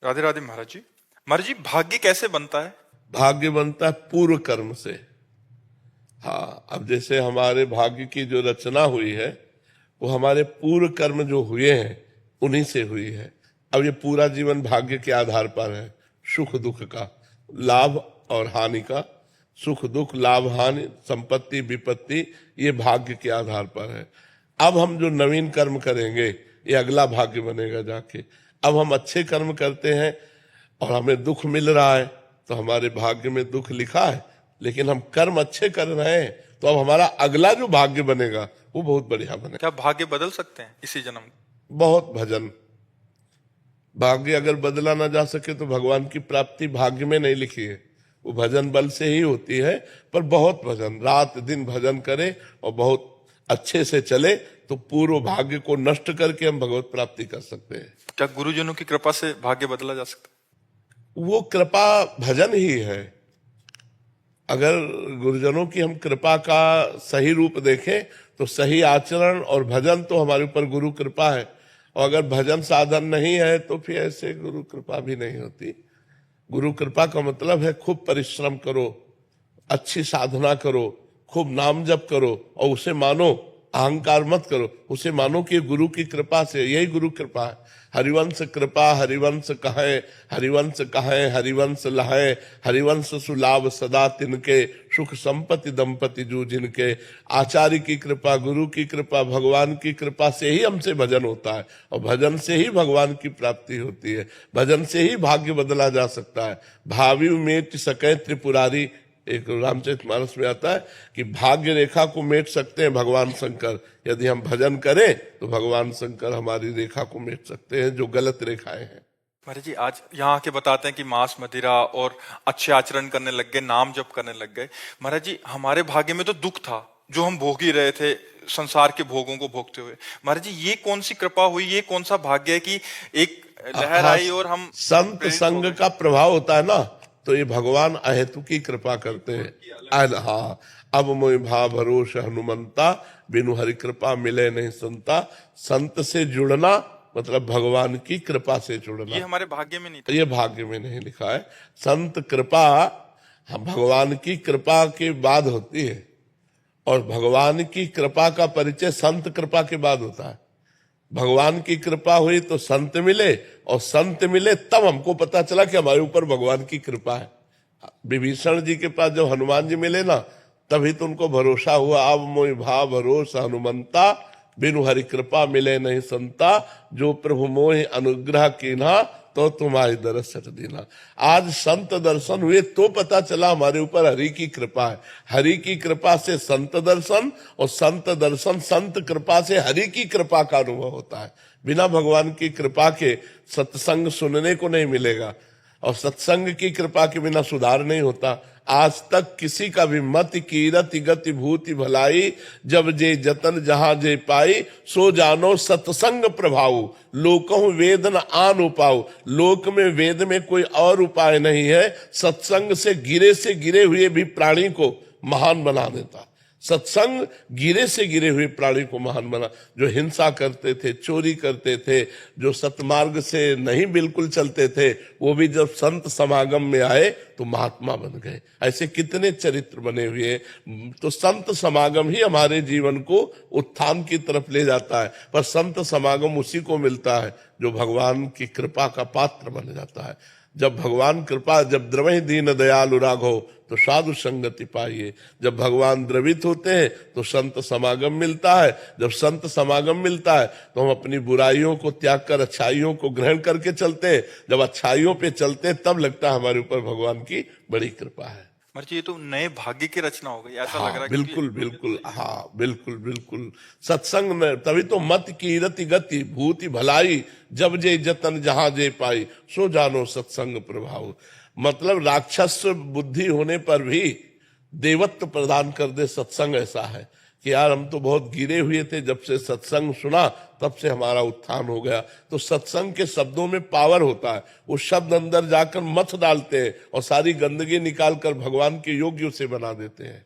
राधे राधे महाराज जी। महाराज जी, भाग्य कैसे बनता है? भाग्य बनता है पूर्व कर्म से। हाँ, अब जैसे हमारे भाग्य की जो रचना हुई है वो हमारे पूर्व कर्म जो हुए हैं उन्हीं से हुई है। अब ये पूरा जीवन भाग्य के आधार पर है, सुख दुख का, लाभ और हानि का, सुख दुख लाभ हानि संपत्ति विपत्ति, ये भाग्य के आधार पर है। अब हम जो नवीन कर्म करेंगे ये अगला भाग्य बनेगा जाके। अब हम अच्छे कर्म करते हैं और हमें दुख मिल रहा है तो हमारे भाग्य में दुख लिखा है, लेकिन हम कर्म अच्छे कर रहे हैं तो अब हमारा अगला जो भाग्य बनेगा वो बहुत बढ़िया बनेगा। क्या भाग्य बदल सकते हैं इसी जन्म? बहुत भजन। भाग्य अगर बदला ना जा सके तो भगवान की प्राप्ति भाग्य में नहीं लिखी है, वो भजन बल से ही होती है। पर बहुत भजन, रात दिन भजन करे और बहुत अच्छे से चले तो पूर्व भाग्य को नष्ट करके हम भगवत प्राप्ति कर सकते हैं। क्या गुरुजनों की कृपा से भाग्य बदला जा सकता है? वो कृपा भजन ही है। अगर गुरुजनों की हम कृपा का सही रूप देखें तो सही आचरण और भजन तो हमारे ऊपर गुरु कृपा है, और अगर भजन साधन नहीं है तो फिर ऐसे गुरु कृपा भी नहीं होती। गुरु कृपा का मतलब है खूब परिश्रम करो, अच्छी साधना करो, खूब नाम जप करो और उसे मानो, अहंकार मत करो, उसे मानो कि गुरु की कृपा से, यही गुरु कृपा है। हरिवंश कृपा हरिवंश कहे, हरिवंश कहे हरिवंश लहे, हरिवंश सुलाभ सदा तिनके, सुख संपत्ति दंपति जो जिनके। आचार्य की कृपा, गुरु की कृपा, भगवान की कृपा से ही हमसे भजन होता है, और भजन से ही भगवान की प्राप्ति होती है। भजन से ही भाग्य बदला जा सकता है। भावी मेट सके त्रिपुरारी, एक रामचरितमानस में आता है कि भाग्य रेखा को मेट सकते हैं भगवान शंकर। यदि हम भजन करें तो भगवान शंकर हमारी रेखा को मेट सकते हैं, जो गलत रेखाएं हैं। महाराज जी, आज यहाँ आके बताते हैं कि मांस मदिरा और अच्छे आचरण करने लग गए, नाम जप करने लग गए। महाराज जी, हमारे भाग्य में तो दुख था जो हम भोग ही रहे थे, संसार के भोगों को भोगते हुए। महाराज जी, ये कौन सी कृपा हुई, ये कौन सा भाग्य है कि एक लहर आई और हम संत संग का प्रभाव होता है ना, तो ये भगवान अहेतु की कृपा करते हैं। हाँ, अब मोहि भाव भरोस हनुमंता, बिनु हरि कृपा मिले नहीं संता। संत से जुड़ना मतलब भगवान की कृपा से जुड़ना। ये हमारे भाग्य में नहीं था, ये भाग्य में नहीं लिखा है। संत कृपा भगवान की कृपा के बाद होती है, और भगवान की कृपा का परिचय संत कृपा के बाद होता है। भगवान की कृपा हुई तो संत मिले, और संत मिले तब हमको पता चला कि हमारे ऊपर भगवान की कृपा है। विभीषण जी के पास जब हनुमान जी मिले ना, तभी तो उनको भरोसा हुआ। अब मोहि भाव भरोसा हनुमंता, बिनु हरि कृपा मिले नहीं संता। जो प्रभु मोहि अनुग्रह कीन्हा, तो तुम्हारी दरस सट दीना। आज संत दर्शन हुए तो पता चला हमारे ऊपर हरि की कृपा है। हरि की कृपा से संत दर्शन, और संत दर्शन संत कृपा से हरि की कृपा का अनुभव होता है। बिना भगवान की कृपा के सत्संग सुनने को नहीं मिलेगा, और सत्संग की कृपा के बिना सुधार नहीं होता। आज तक किसी का भी मत कीरति गति भूति भलाई, जब जे जतन जहां जे पाई, सो जानो सत्संग प्रभाव, लोकहु वेद न आन उपाऊ। लोक में वेद में कोई और उपाय नहीं है, सत्संग से गिरे हुए भी प्राणी को महान बना देता। सत्संग गिरे से गिरे हुए प्राणी को महान बना। जो हिंसा करते थे, चोरी करते थे, जो सतमार्ग से नहीं बिल्कुल चलते थे, वो भी जब संत समागम में आए तो महात्मा बन गए। ऐसे कितने चरित्र बने हुए। तो संत समागम ही हमारे जीवन को उत्थान की तरफ ले जाता है। पर संत समागम उसी को मिलता है जो भगवान की कृपा का पात्र बन जाता है। जब भगवान कृपा, जब द्रवहि दीन दयालु राघव, तो साधु संगति पाइए। जब भगवान द्रवित होते हैं तो संत समागम मिलता है। जब संत समागम मिलता है तो हम अपनी बुराइयों को त्याग कर अच्छाइयों को ग्रहण करके चलते हैं। जब अच्छाइयों पे चलते हैं तब लगता है हमारे ऊपर भगवान की बड़ी कृपा है। महाराज जी, ये तो नए भाग्य की रचना हो गई, ऐसा हाँ, लग रहा है। बिल्कुल बिल्कुल, हाँ बिल्कुल बिल्कुल। सत्संग में तभी तो मत कीरति गति भूति भलाई, जब जे जतन जहां जे पाई, सो जानो सत्संग प्रभाव। मतलब राक्षस बुद्धि होने पर भी देवत्व प्रदान कर दे सत्संग। ऐसा है कि यार हम तो बहुत गिरे हुए थे, जब से सत्संग सुना तब से हमारा उत्थान हो गया। तो सत्संग के शब्दों में पावर होता है। वो शब्द अंदर जाकर मथ डालते हैं और सारी गंदगी निकाल कर भगवान के योग्य से बना देते हैं।